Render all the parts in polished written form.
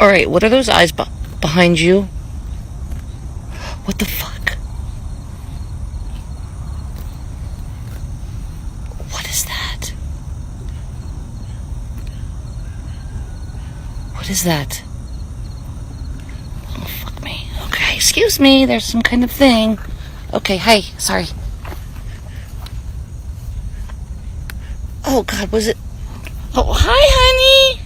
Alright, what are those eyes behind you? What the fuck? What is that? What is that? Oh, fuck me. Okay, excuse me, there's some kind of thing. Okay, hi, sorry. Oh, God, was it... Oh, hi, honey!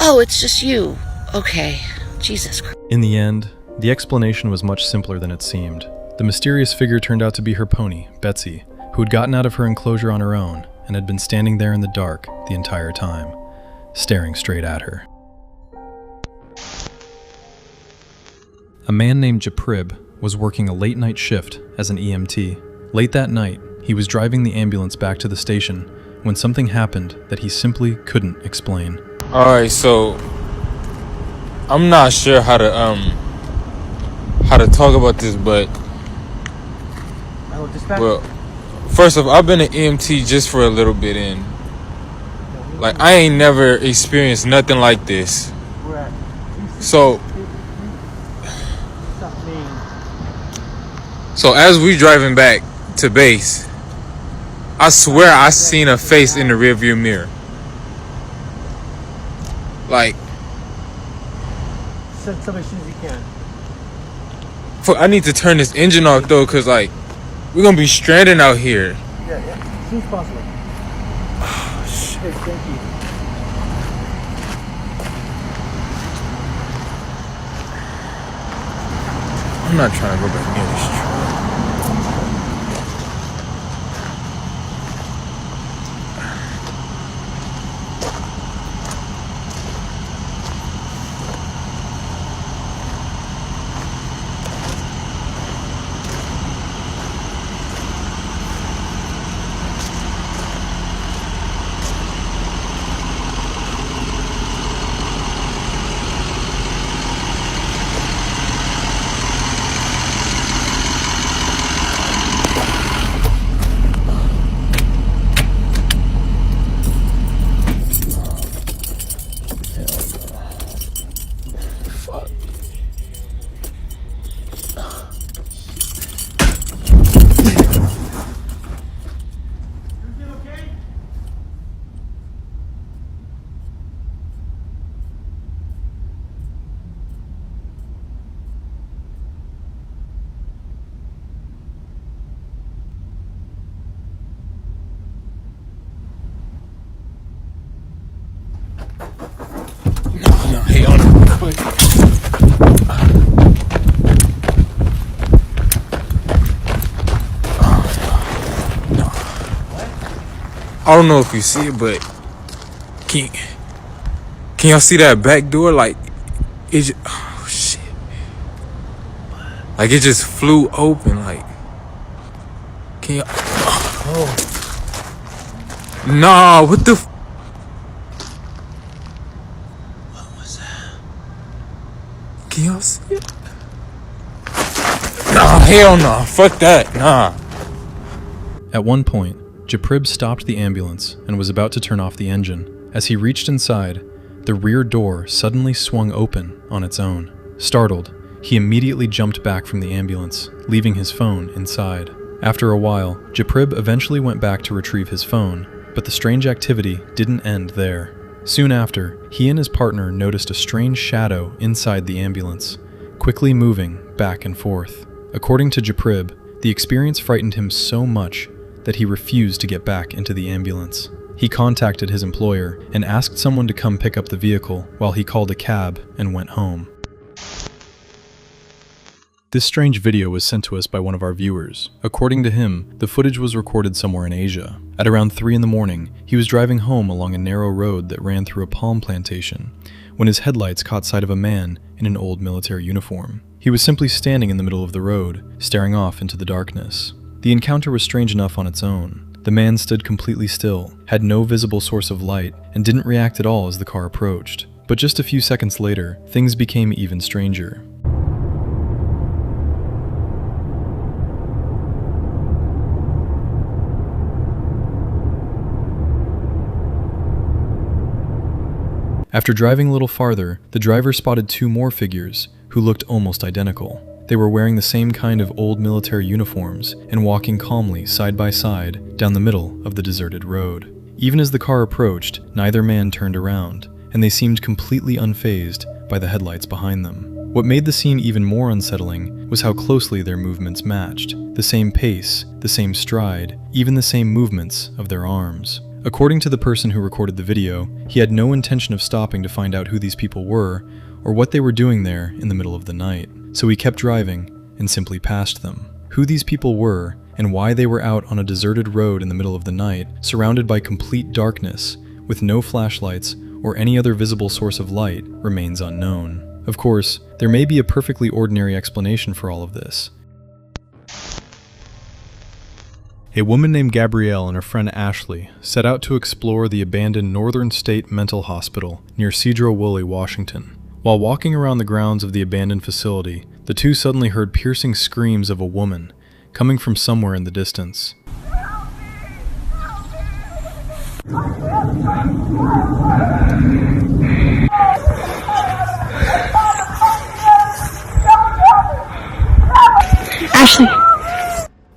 Oh, it's just you. Okay, Jesus Christ. In the end, the explanation was much simpler than it seemed. The mysterious figure turned out to be her pony, Betsy, who had gotten out of her enclosure on her own and had been standing there in the dark the entire time, staring straight at her. A man named Japrib was working a late-night shift as an EMT. Late that night, he was driving the ambulance back to the station when something happened that he simply couldn't explain. Alright, so I'm not sure how to talk about this, but well, first off, I've been an EMT just for a little bit, and like I ain't never experienced nothing like this. So as we driving back to base, I swear I seen a face in the rearview mirror. Like, send somebody as soon as you can. I need to turn this engine off though, cause like we're gonna be stranded out here. Yeah, as soon as possible. Oh, shit. Okay, thank you. I'm not trying to go back near this truck. No, hey, on it, quick. No. I don't know if you see it, but can y'all see that back door? Like, it just, oh shit. Like, it just flew open, like, can y'all, oh. Nah, what the Can y'all see it? Nah, hell no. Fuck that. Nah. At one point, Japrib stopped the ambulance and was about to turn off the engine. As he reached inside, the rear door suddenly swung open on its own. Startled, he immediately jumped back from the ambulance, leaving his phone inside. After a while, Japrib eventually went back to retrieve his phone, but the strange activity didn't end there. Soon after, he and his partner noticed a strange shadow inside the ambulance, quickly moving back and forth. According to Japrib, the experience frightened him so much that he refused to get back into the ambulance. He contacted his employer and asked someone to come pick up the vehicle while he called a cab and went home. This strange video was sent to us by one of our viewers. According to him, the footage was recorded somewhere in Asia. At around 3 in the morning, he was driving home along a narrow road that ran through a palm plantation when his headlights caught sight of a man in an old military uniform. He was simply standing in the middle of the road, staring off into the darkness. The encounter was strange enough on its own. The man stood completely still, had no visible source of light, and didn't react at all as the car approached. But just a few seconds later, things became even stranger. After driving a little farther, the driver spotted 2 more figures who looked almost identical. They were wearing the same kind of old military uniforms and walking calmly side by side down the middle of the deserted road. Even as the car approached, neither man turned around, and they seemed completely unfazed by the headlights behind them. What made the scene even more unsettling was how closely their movements matched. The same pace, the same stride, even the same movements of their arms. According to the person who recorded the video, he had no intention of stopping to find out who these people were or what they were doing there in the middle of the night. So he kept driving and simply passed them. Who these people were and why they were out on a deserted road in the middle of the night, surrounded by complete darkness, with no flashlights or any other visible source of light, remains unknown. Of course, there may be a perfectly ordinary explanation for all of this. A woman named Gabrielle and her friend Ashley set out to explore the abandoned Northern State Mental Hospital near Cedro-Woolley, Washington. While walking around the grounds of the abandoned facility, the two suddenly heard piercing screams of a woman coming from somewhere in the distance. Ashley!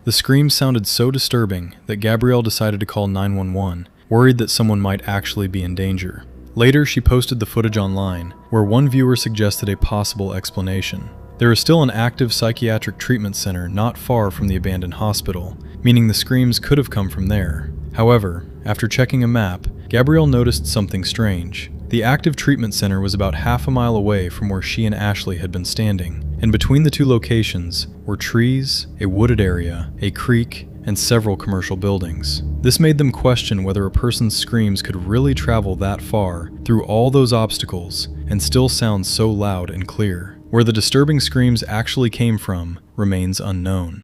The screams sounded so disturbing that Gabrielle decided to call 911, worried that someone might actually be in danger. Later, she posted the footage online, where one viewer suggested a possible explanation. There is still an active psychiatric treatment center not far from the abandoned hospital, meaning the screams could have come from there. However, after checking a map, Gabrielle noticed something strange. The active treatment center was about half a mile away from where she and Ashley had been standing, and between the two locations were trees, a wooded area, a creek, and several commercial buildings. This made them question whether a person's screams could really travel that far through all those obstacles and still sound so loud and clear. Where the disturbing screams actually came from remains unknown.